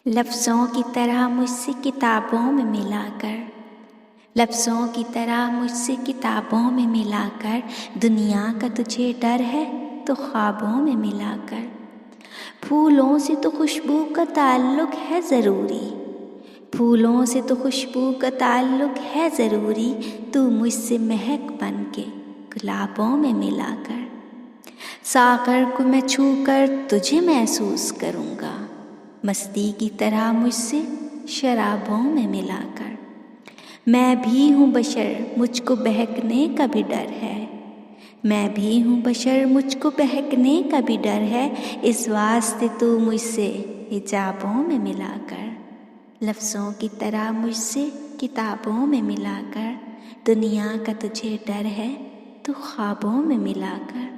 لفظوں کی طرح مجھ سے کتابوں میں ملا کر، لفظوں کی طرح مجھ سے کتابوں میں ملا کر، دنیا کا تجھے ڈر ہے تو خوابوں میں ملا کر، پھولوں سے تو خوشبو کا تعلق ہے ضروری، پھولوں سے تو خوشبو کا تعلق ہے ضروری، تو مجھ سے مہک بن کے گلابوں میں ملا کر، ساغر کو میں چھو کر تجھے محسوس کروں گا، مستی کی طرح مجھ سے شرابوں میں ملا کر، میں بھی ہوں بشر مجھ کو بہکنے کا بھی ڈر ہے، میں بھی ہوں بشر مجھ کو بہکنے کا بھی ڈر ہے، اس واسطے تو مجھ سے حجابوں میں ملا کر، لفظوں کی طرح مجھ سے کتابوں میں ملا کر، دنیا کا تجھے ڈر ہے تو خوابوں میں ملا کر۔